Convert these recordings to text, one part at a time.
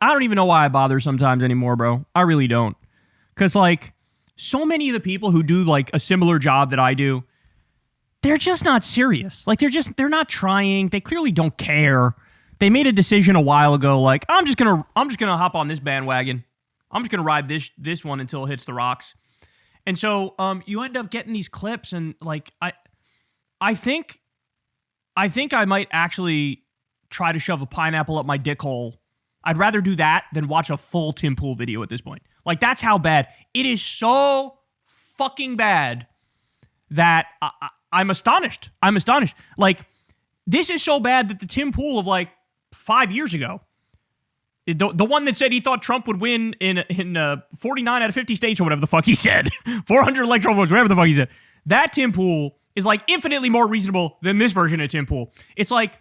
I don't even know why I bother sometimes anymore, bro. I really don't. Because, like, so many of the people who do, like, a similar job that I do, they're just not serious. Like, they're not trying. They clearly don't care. They made a decision a while ago, like, I'm just gonna hop on this bandwagon. I'm just gonna ride this one until it hits the rocks. And so you end up getting these clips, and like I think I might actually try to shove a pineapple up my dick hole. I'd rather do that than watch a full Tim Pool video at this point. Like, that's how bad. It is so fucking bad that I'm astonished. I'm astonished. Like, this is so bad that the Tim Pool of, like, 5 years ago, the one that said he thought Trump would win in 49 out of 50 states or whatever the fuck he said, 400 electoral votes, whatever the fuck he said, that Tim Pool is, like, infinitely more reasonable than this version of Tim Pool. It's like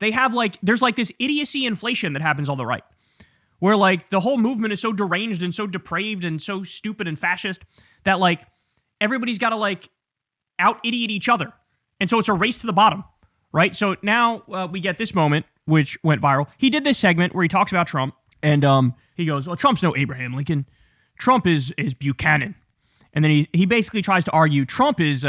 they have, like, there's, like, this idiocy inflation that happens on the right, where, like, the whole movement is so deranged and so depraved and so stupid and fascist that, like, everybody's got to, like, out-idiot each other. And so it's a race to the bottom, right? So now we get this moment, which went viral. He did this segment where he talks about Trump, and he goes, well, Trump's no Abraham Lincoln. Trump is Buchanan. And then he basically tries to argue Trump is,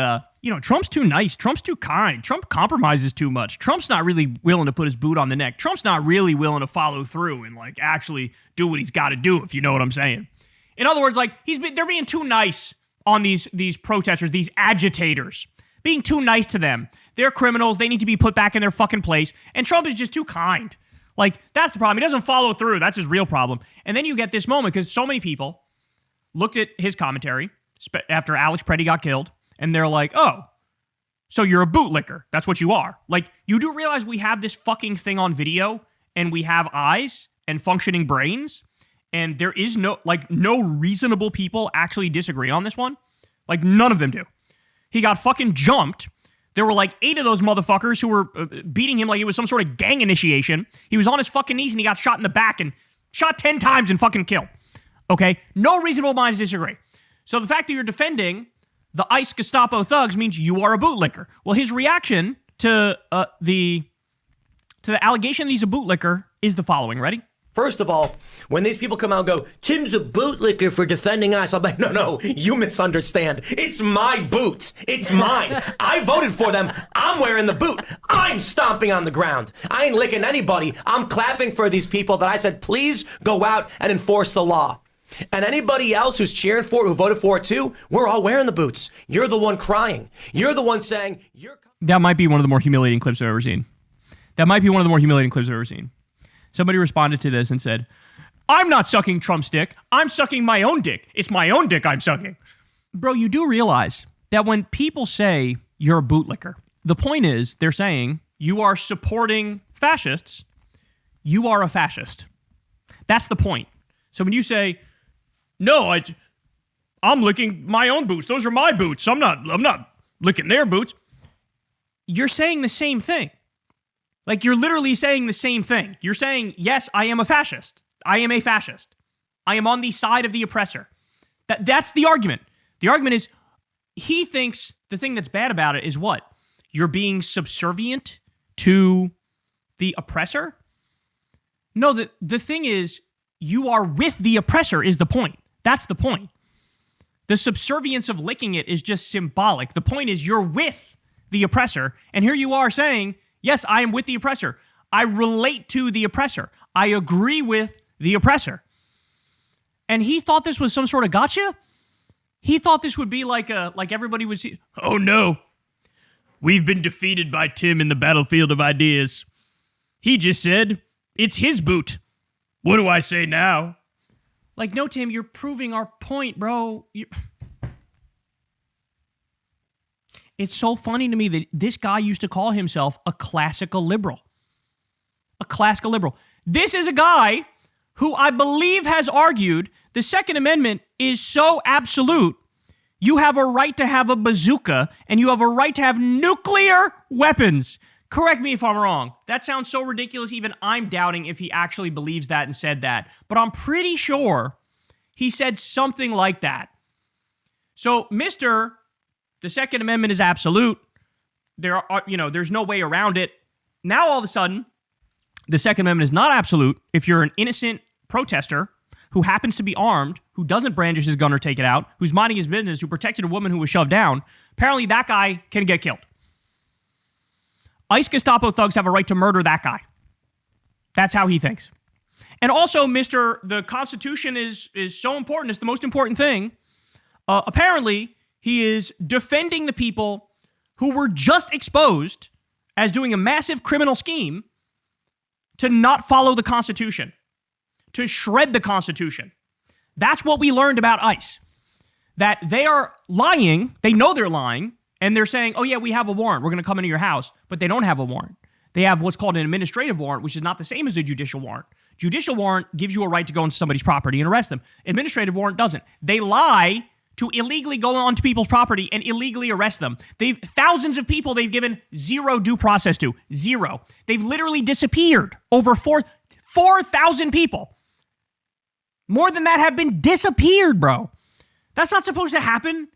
Trump's too nice. Trump's too kind. Trump compromises too much. Trump's not really willing to put his boot on the neck. Trump's not really willing to follow through and, like, actually do what he's got to do, if you know what I'm saying. In other words, like, they're being too nice on these protesters, these agitators, being too nice to them. They're criminals. They need to be put back in their fucking place. And Trump is just too kind. Like, that's the problem. He doesn't follow through. That's his real problem. And then you get this moment because so many people looked at his commentary after Alex Preddy got killed, and they're like, oh, so you're a bootlicker. That's what you are. Like, you do realize we have this fucking thing on video, and we have eyes and functioning brains, and there is no reasonable people actually disagree on this one. Like, none of them do. He got fucking jumped. There were like 8 of those motherfuckers who were beating him like it was some sort of gang initiation. He was on his fucking knees and he got shot in the back and shot 10 times and fucking killed. Okay? No reasonable minds disagree. So the fact that you're defending the ICE Gestapo thugs means you are a bootlicker. Well, his reaction to the allegation that he's a bootlicker is the following. Ready? First of all, when these people come out and go, Tim's a bootlicker for defending us, I'm like, no, you misunderstand. It's my boots. It's mine. I voted for them. I'm wearing the boot. I'm stomping on the ground. I ain't licking anybody. I'm clapping for these people that I said, please go out and enforce the law. And anybody else who's cheering for it, who voted for it too, we're all wearing the boots. You're the one crying. You're the one saying, That might be one of the more humiliating clips I've ever seen. Somebody responded to this and said, I'm not sucking Trump's dick. I'm sucking my own dick. It's my own dick I'm sucking. Bro, you do realize that when people say you're a bootlicker, the point is they're saying you are supporting fascists. You are a fascist. That's the point. So when you say, no, I'm licking my own boots. Those are my boots. I'm not licking their boots. You're saying the same thing. Like, you're literally saying the same thing. You're saying, yes, I am a fascist. I am a fascist. I am on the side of the oppressor. That's the argument. The argument is, he thinks the thing that's bad about it is what? You're being subservient to the oppressor? No, the thing is, you are with the oppressor is the point. That's the point. The subservience of licking it is just symbolic. The point is, you're with the oppressor, and here you are saying, yes, I am with the oppressor. I relate to the oppressor. I agree with the oppressor. And he thought this was some sort of gotcha? He thought this would be like everybody would see, oh no, we've been defeated by Tim in the battlefield of ideas. He just said, it's his boot. What do I say now? Like, no, Tim, you're proving our point, bro. It's so funny to me that this guy used to call himself a classical liberal. A classical liberal. This is a guy who I believe has argued the Second Amendment is so absolute, you have a right to have a bazooka and you have a right to have nuclear weapons. Correct me if I'm wrong. That sounds so ridiculous, even I'm doubting if he actually believes that and said that. But I'm pretty sure he said something like that. So, the Second Amendment is absolute. There's no way around it. Now, all of a sudden, the Second Amendment is not absolute if you're an innocent protester who happens to be armed, who doesn't brandish his gun or take it out, who's minding his business, who protected a woman who was shoved down, apparently that guy can get killed. ICE Gestapo thugs have a right to murder that guy. That's how he thinks. And also, the Constitution is so important. It's the most important thing. Apparently, he is defending the people who were just exposed as doing a massive criminal scheme to not follow the Constitution, to shred the Constitution. That's what we learned about ICE. That they are lying, they know they're lying, and they're saying, oh yeah, we have a warrant, we're going to come into your house, but they don't have a warrant. They have what's called an administrative warrant, which is not the same as a judicial warrant. Judicial warrant gives you a right to go into somebody's property and arrest them. Administrative warrant doesn't. They lie to illegally go onto people's property and illegally arrest them. Thousands of people they've given zero due process to. Zero. They've literally disappeared. Over 4,000 people. More than that have been disappeared, bro. That's not supposed to happen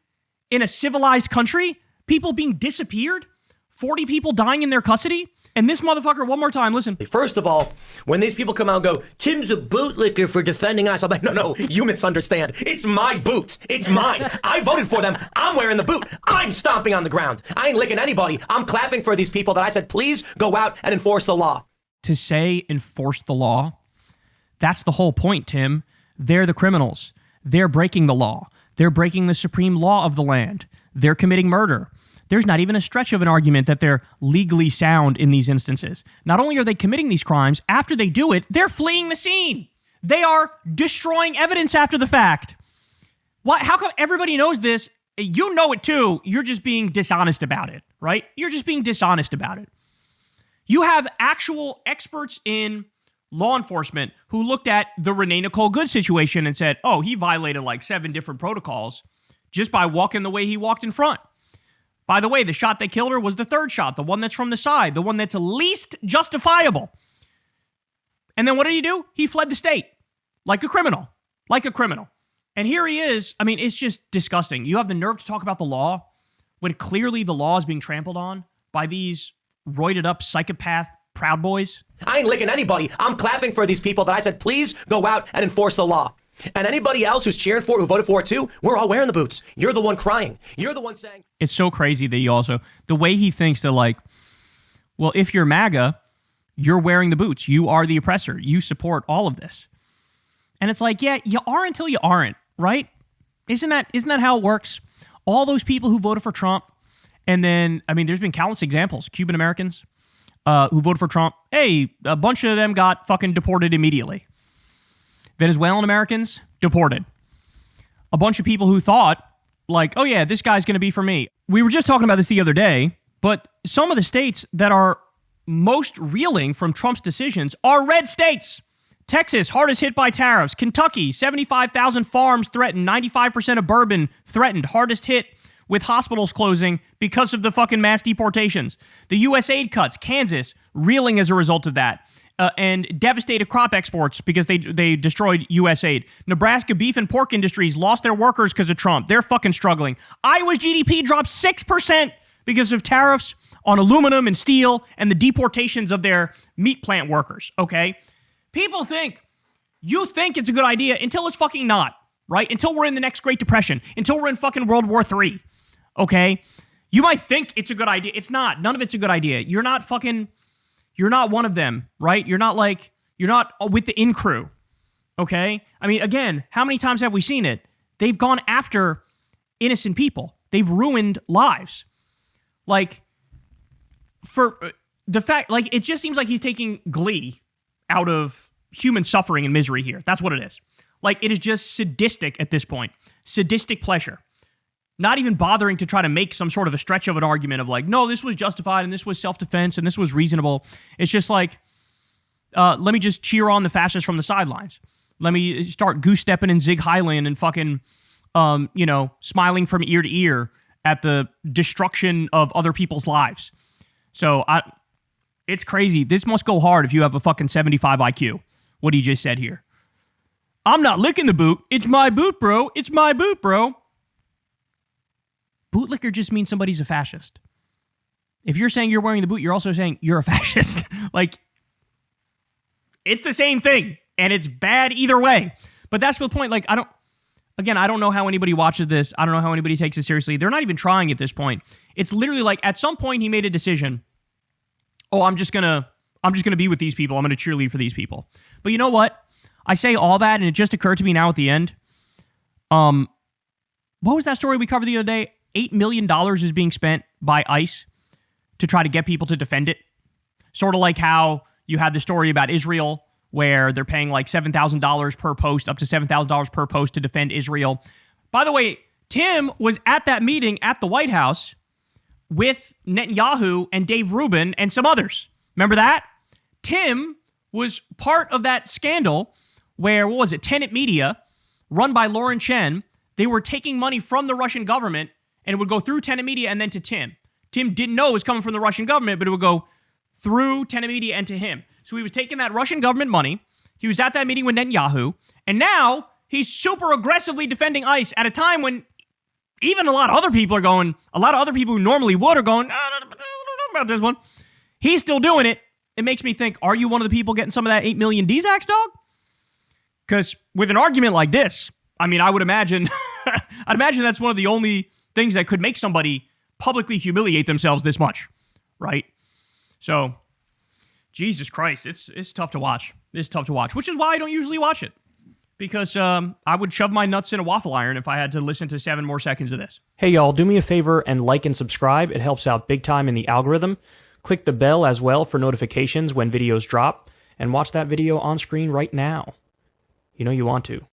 in a civilized country. People being disappeared. 40 people dying in their custody. And this motherfucker, one more time, listen. First of all, when these people come out and go, Tim's a bootlicker for defending us, I'm like, no, you misunderstand. It's my boots. It's mine. I voted for them. I'm wearing the boot. I'm stomping on the ground. I ain't licking anybody. I'm clapping for these people that I said, please go out and enforce the law. To say enforce the law, that's the whole point, Tim. They're the criminals. They're breaking the law. They're breaking the supreme law of the land. They're committing murder. There's not even a stretch of an argument that they're legally sound in these instances. Not only are they committing these crimes, after they do it, they're fleeing the scene. They are destroying evidence after the fact. How come everybody knows this? You know it too. You're just being dishonest about it, right? You're just being dishonest about it. You have actual experts in law enforcement who looked at the Renee Nicole Good situation and said, oh, he violated like 7 different protocols just by walking the way he walked in front. By the way, the shot that killed her was the third shot, the one that's from the side, the one that's least justifiable. And then what did he do? He fled the state like a criminal, And here he is. I mean, it's just disgusting. You have the nerve to talk about the law when clearly the law is being trampled on by these roided up psychopath Proud Boys. I ain't licking anybody. I'm clapping for these people that I said, please go out and enforce the law. And anybody else who's cheering for it, who voted for it too, we're all wearing the boots. You're the one crying. You're the one saying... It's so crazy that he also... The way he thinks that like, well, if you're MAGA, you're wearing the boots. You are the oppressor. You support all of this. And it's like, yeah, you are until you aren't, right? Isn't that how it works? All those people who voted for Trump, and then, I mean, there's been countless examples. Cuban Americans who voted for Trump. Hey, a bunch of them got fucking deported immediately. Venezuelan Americans, deported. A bunch of people who thought, like, oh yeah, this guy's going to be for me. We were just talking about this the other day, but some of the states that are most reeling from Trump's decisions are red states. Texas, hardest hit by tariffs. Kentucky, 75,000 farms threatened. 95% of bourbon threatened. Hardest hit with hospitals closing because of the fucking mass deportations. The USAID cuts. Kansas, reeling as a result of that. And devastated crop exports because they destroyed USAID. Nebraska beef and pork industries lost their workers because of Trump. They're fucking struggling. Iowa's GDP dropped 6% because of tariffs on aluminum and steel and the deportations of their meat plant workers, okay? People you think it's a good idea until it's fucking not, right? Until we're in the next Great Depression. Until we're in fucking World War III, okay? You might think it's a good idea. It's not. None of it's a good idea. You're not one of them, right? You're not with the in crew, okay? I mean, again, how many times have we seen it? They've gone after innocent people. They've ruined lives. Like, for the fact, like, it just seems like he's taking glee out of human suffering and misery here. That's what it is. Like, it is just sadistic at this point. Sadistic pleasure. Not even bothering to try to make some sort of a stretch of an argument of like, no, this was justified and this was self-defense and this was reasonable. It's just like, let me just cheer on the fascists from the sidelines. Let me start goose-stepping and zig heiling and fucking, smiling from ear to ear at the destruction of other people's lives. So it's crazy. This must go hard if you have a fucking 75 IQ. What he just said here. I'm not licking the boot. It's my boot, bro. It's my boot, bro. Bootlicker just means somebody's a fascist. If you're saying you're wearing the boot, you're also saying you're a fascist. Like, it's the same thing. And it's bad either way. But that's the point. Like, I don't know how anybody watches this. I don't know how anybody takes it seriously. They're not even trying at this point. It's literally like, at some point he made a decision. Oh, I'm just gonna be with these people. I'm gonna cheerlead for these people. But you know what? I say all that, and it just occurred to me now at the end. What was that story we covered the other day? $8 million is being spent by ICE to try to get people to defend it. Sort of like how you had the story about Israel, where they're paying like $7,000 per post, up to $7,000 per post to defend Israel. By the way, Tim was at that meeting at the White House with Netanyahu and Dave Rubin and some others. Remember that? Tim was part of that scandal where, what was it, Tenet Media, run by Lauren Chen, they were taking money from the Russian government, and it would go through Tenet Media and then to Tim. Tim didn't know it was coming from the Russian government, but it would go through Tenet Media and to him. So he was taking that Russian government money. He was at that meeting with Netanyahu, and now he's super aggressively defending ICE at a time when even a lot of other people who normally would are going, I don't know about this one. He's still doing it. It makes me think, are you one of the people getting some of that 8 million DZAX, dog? Because with an argument like this, I mean, I would imagine, I'd imagine that's one of the only things that could make somebody publicly humiliate themselves this much, right? So, Jesus Christ, it's tough to watch. It's tough to watch, which is why I don't usually watch it. Because I would shove my nuts in a waffle iron if I had to listen to 7 more seconds of this. Hey y'all, do me a favor and like and subscribe. It helps out big time in the algorithm. Click the bell as well for notifications when videos drop. And watch that video on screen right now. You know you want to.